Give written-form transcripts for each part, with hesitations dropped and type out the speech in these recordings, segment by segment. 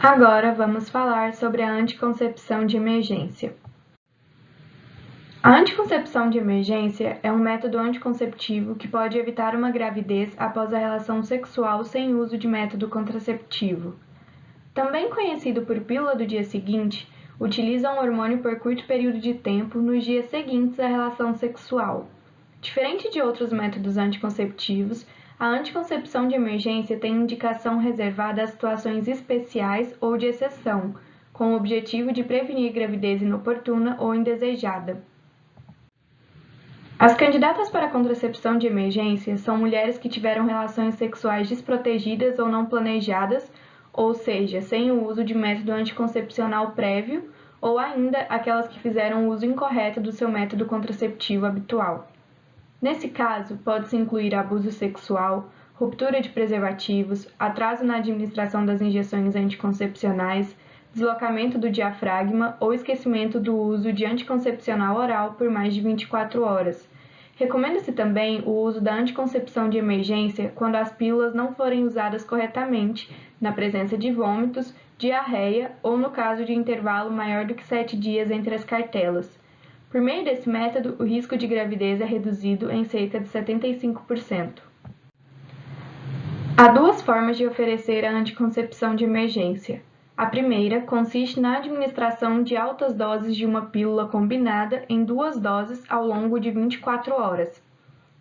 Agora vamos falar sobre a anticoncepção de emergência. A anticoncepção de emergência é um método anticonceptivo que pode evitar uma gravidez após a relação sexual sem uso de método contraceptivo. Também conhecido por pílula do dia seguinte, utiliza um hormônio por curto período de tempo nos dias seguintes à relação sexual. Diferente de outros métodos anticonceptivos, a anticoncepção de emergência tem indicação reservada a situações especiais ou de exceção, com o objetivo de prevenir gravidez inoportuna ou indesejada. As candidatas para a contracepção de emergência são mulheres que tiveram relações sexuais desprotegidas ou não planejadas, ou seja, sem o uso de método anticoncepcional prévio, ou ainda aquelas que fizeram o uso incorreto do seu método contraceptivo habitual. Nesse caso, pode-se incluir abuso sexual, ruptura de preservativos, atraso na administração das injeções anticoncepcionais, deslocamento do diafragma ou esquecimento do uso de anticoncepcional oral por mais de 24 horas. Recomenda-se também o uso da anticoncepção de emergência quando as pílulas não forem usadas corretamente, na presença de vômitos, diarreia ou no caso de intervalo maior do que 7 dias entre as cartelas. Por meio desse método, o risco de gravidez é reduzido em cerca de 75%. Há duas formas de oferecer a anticoncepção de emergência. A primeira consiste na administração de altas doses de uma pílula combinada em 2 doses ao longo de 24 horas.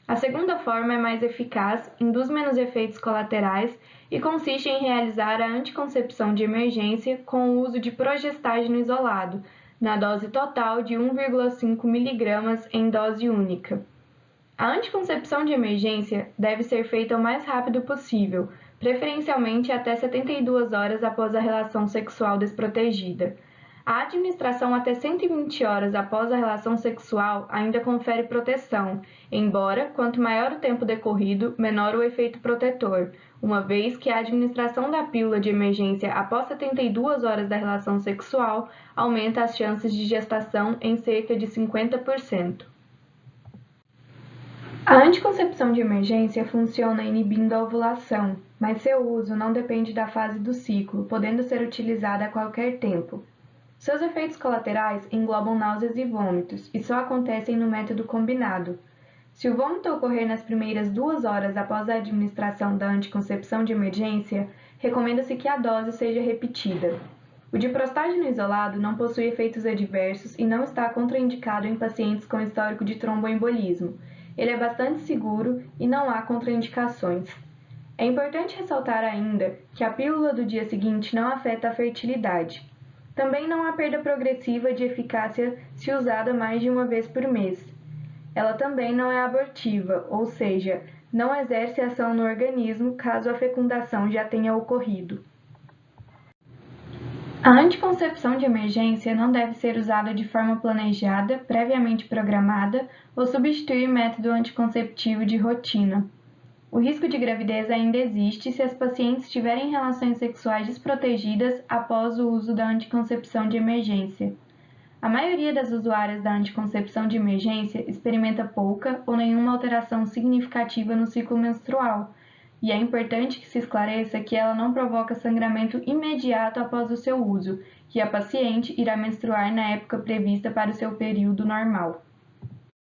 A segunda forma é mais eficaz, induz menos efeitos colaterais e consiste em realizar a anticoncepção de emergência com o uso de progestágeno isolado, na dose total de 1,5 mg em dose única. A anticoncepção de emergência deve ser feita o mais rápido possível, preferencialmente até 72 horas após a relação sexual desprotegida. A administração até 120 horas após a relação sexual ainda confere proteção, embora, quanto maior o tempo decorrido, menor o efeito protetor, uma vez que a administração da pílula de emergência após 72 horas da relação sexual aumenta as chances de gestação em cerca de 50%. A anticoncepção de emergência funciona inibindo a ovulação, mas seu uso não depende da fase do ciclo, podendo ser utilizada a qualquer tempo. Seus efeitos colaterais englobam náuseas e vômitos, e só acontecem no método combinado. Se o vômito ocorrer nas primeiras 2 horas após a administração da anticoncepção de emergência, recomenda-se que a dose seja repetida. O diprostágeno isolado não possui efeitos adversos e não está contraindicado em pacientes com histórico de tromboembolismo. Ele é bastante seguro e não há contraindicações. É importante ressaltar ainda que a pílula do dia seguinte não afeta a fertilidade. Também não há perda progressiva de eficácia se usada mais de uma vez por mês. Ela também não é abortiva, ou seja, não exerce ação no organismo caso a fecundação já tenha ocorrido. A anticoncepção de emergência não deve ser usada de forma planejada, previamente programada ou substituir método anticonceptivo de rotina. O risco de gravidez ainda existe se as pacientes tiverem relações sexuais desprotegidas após o uso da anticoncepção de emergência. A maioria das usuárias da anticoncepção de emergência experimenta pouca ou nenhuma alteração significativa no ciclo menstrual, e é importante que se esclareça que ela não provoca sangramento imediato após o seu uso, que a paciente irá menstruar na época prevista para o seu período normal.